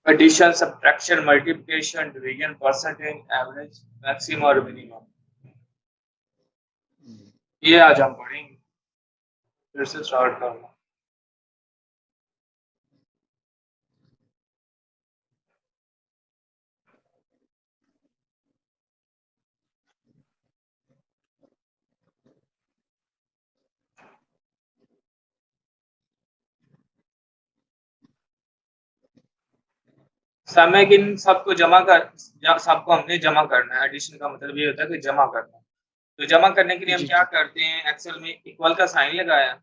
Addition, subtraction, multiplication, division, percentage, average, maximum और minimum, ये आज हम पढ़ेंगे। फिर से स्टार्ट करना। समय किन सबको सबको हमने जमा करना है। एडिशन का मतलब ये होता है कि जमा करना। तो जमा करने के लिए हम जी क्या जी करते हैं, एक्सेल में इक्वल का साइन लगाया,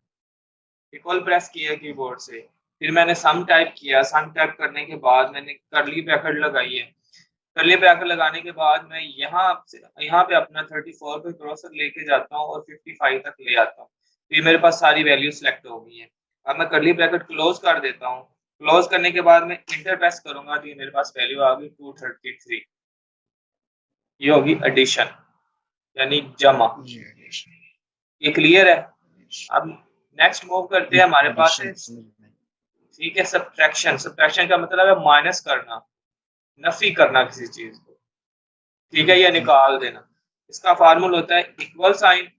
इक्वल प्रेस किया कीबोर्ड से, फिर मैंने सम टाइप किया, सम टाइप करने के बाद मैंने करली ब्रैकेट लगाई है। करली ब्रैकेट लगाने के बाद मैं यहाँ पे अपना 34 पे क्रॉसर लेके जाता हूँ और 55 तक ले आता हूँ। तो ये मेरे पास सारी वैल्यू सेलेक्ट हो गई है। अब मैं करली ब्रैकेट क्लोज कर देता हूँ। क्लोज करने के बाद मैं इंटर प्रेस करूंगा तो ये मेरे पास वैल्यू आ गई 233। ये होगी एडिशन यानी जमा। जी ये क्लियर है। अब नेक्स्ट मूव करते हैं, हमारे पास है एडिशन समझ में। ठीक है सब्ट्रैक्शन। सब्ट्रैक्शन का मतलब है माइनस करना, नफी करना किसी चीज को, ठीक है, या जी निकाल देना। इसका फार्मूला होता है इक्वल साइन,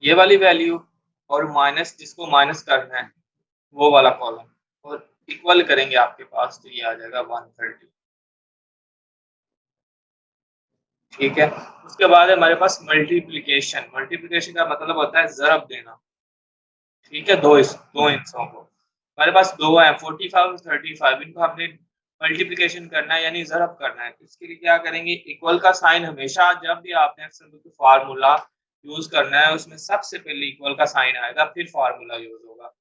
ये वाली वैल्यू, और माइनस जिसको माइनस करना है वो वाला कॉलम, और इक्वल करेंगे आपके पास तो ये आ जाएगा 130। ठीक है। उसके बाद हमारे पास मल्टीप्लिकेशन। मल्टीप्लिकेशन का मतलब होता है जरब देना। ठीक है, दो हिस्सों को। हमारे पास दो है 45 और 35, इनको हमने मल्टीप्लिकेशन करना है यानी जरब करना है। इसके लिए क्या करेंगे, इक्वल का साइन हमेशा जब भी आपने फार्मूला यूज करना है उसमें सबसे पहले इक्वल का साइन आएगा, फिर फार्मूला यूज होगा।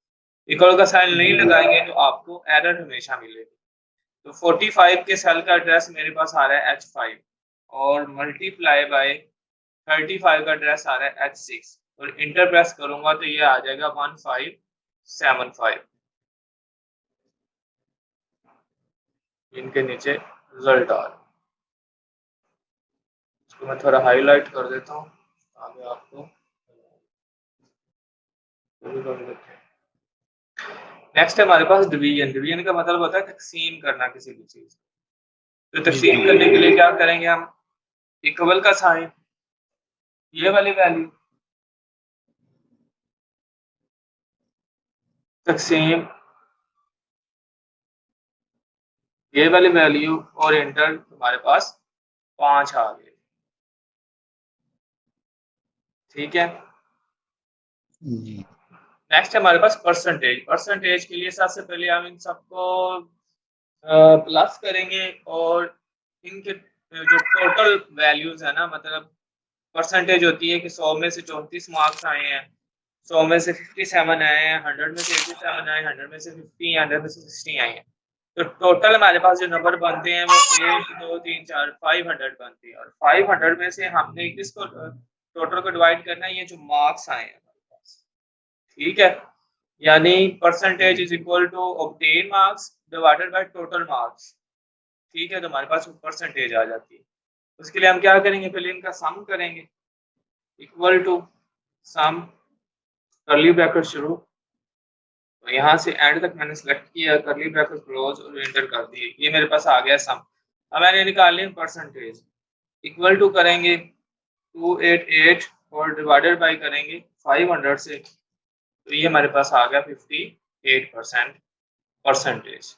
इक्वल का साइन नहीं लगाएंगे तो आपको एरर हमेशा मिलेगी। तो 45 के सेल का एड्रेस मेरे पास आ रहा है H5 और मल्टीप्लाई बाय 35 का एड्रेस आ रहा है H6 और इंटर प्रेस करूंगा तो ये आ जाएगा 1575। इनके नीचे रिजल्ट आ रहा है। इसको मैं थोड़ा हाईलाइट कर देता हूँ आगे आपको। नेक्स्ट है हमारे पास डिवीजन। डिवीजन का मतलब होता है तकसीम करना किसी भी चीज। तो जी तकसीम जी करने के लिए क्या करेंगे हम, इक्वल का साइन, ये वाली वैल्यू, तकसीम, ये वाली वैल्यू, और इंटर, हमारे पास 5 आ गए। ठीक है। जी नेक्स्ट है हमारे पास परसेंटेज। परसेंटेज के लिए सबसे पहले हम इन सबको प्लस करेंगे और इनके जो टोटल वैल्यूज है ना, मतलब परसेंटेज होती है कि 100 में से 34 मार्क्स आए हैं, 100 में से 57 आए हैं, 100 में से 87 आए, 100 में से 50, 100 में से 60 आए हैं। तो टोटल हमारे पास जो नंबर बनते हैं वो 1 2 3 4 500 बनते हैं, और 500 में से हमने किसको टोटल को डिवाइड करना है, ये जो मार्क्स आए हैं हमारे पास। ठीक है, यानी परसेंटेज जी is equal to obtain marks divided by total marks. ठीक है, तो हमारे पास परसेंटेज आ जाती है। उसके लिए हम क्या करेंगे, पहले इनका सम करेंगे, इक्वल टू सम, करली ब्रैकेट शुरू, तो यहाँ से एंड तक मैंने सेलेक्ट किया, करली ब्रैकेट क्लोज और एंटर कर दिए, ये मेरे पास आ गया सम। अब मैंने निकालनी परसेंटेज, इक्वल टू करेंगे 288 और डिवाइडेड बाई करेंगे 500 से, तो ये हमारे पास आ गया 58% परसेंटेज।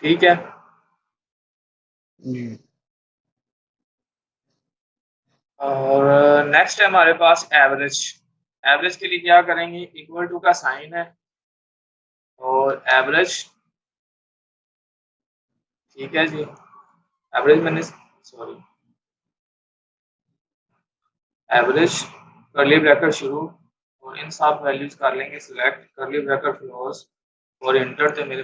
ठीक है। जी और नेक्स्ट है हमारे पास एवरेज। एवरेज के लिए क्या करेंगे, इक्वल टू का साइन है और एवरेज, ठीक है जी, एवरेज मैंने, सॉरी, एवरेज, करली ब्रैकेट शुरू, और इन सब वैल्यूज कर लेंगे सिलेक्ट, करली ब्रैकेट क्लोज और इंटर, तो मेरे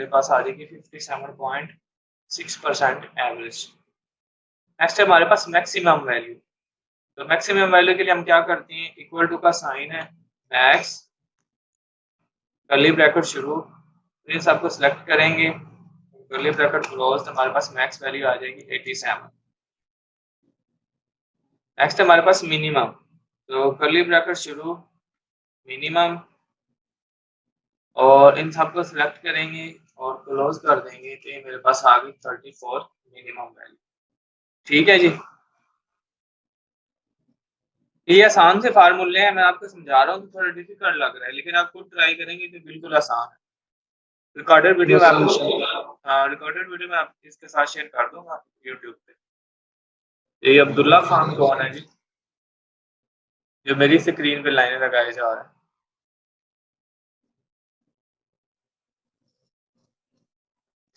पास आ जाएगी 57.6% एवरेज। नेक्स्ट है हमारे पास मैक्सिमम वैल्यू। तो मैक्सिमम वैल्यू के लिए हम क्या करते हैं, इक्वल टू का साइन है, मैक्स, करली ब्रैकेट शुरू, इन सबको सिलेक्ट करेंगे, करली ब्रैकेट क्लोज, तो हमारे पास मैक्स वैल्यू आ जाएगी 87। नेक्स्ट है हमारे पास मिनिमम। तो करली ब्रैकेट शुरू, मिनिमम, और इन सबको सिलेक्ट करेंगे और क्लोज कर देंगे तो ये मेरे पास आ गई 34 मिनिमम वैल्यू। ठीक है जी, ये आसान से फार्मूले हैं, मैं आपको समझा रहा हूँ तो थोड़ा डिफिकल्ट लग रहा है, लेकिन आप खुद ट्राई करेंगे तो बिल्कुल आसान है। रिकॉर्डेड वीडियो में बस आपको, हाँ रिकॉर्डेड वीडियो में आप इसके साथ शेयर कर दूंगा यूट्यूब पे। ये अब्दुल्ला खान कौन है जी, जो मेरी स्क्रीन पे लाइनें लगाए जा रहा है?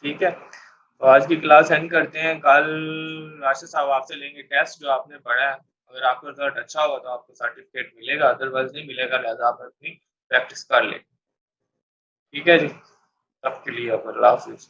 ठीक है, तो आज की क्लास एंड करते हैं। कल राशिद साहब आपसे लेंगे टेस्ट जो आपने पढ़ा है। अगर आपका रिजल्ट अच्छा हुआ तो आपको सर्टिफिकेट मिलेगा, अदरवाइज नहीं मिलेगा, लिहाजा आप अपनी प्रैक्टिस कर लें। ठीक है जी, तब के लिए अल्लाह हाफिज।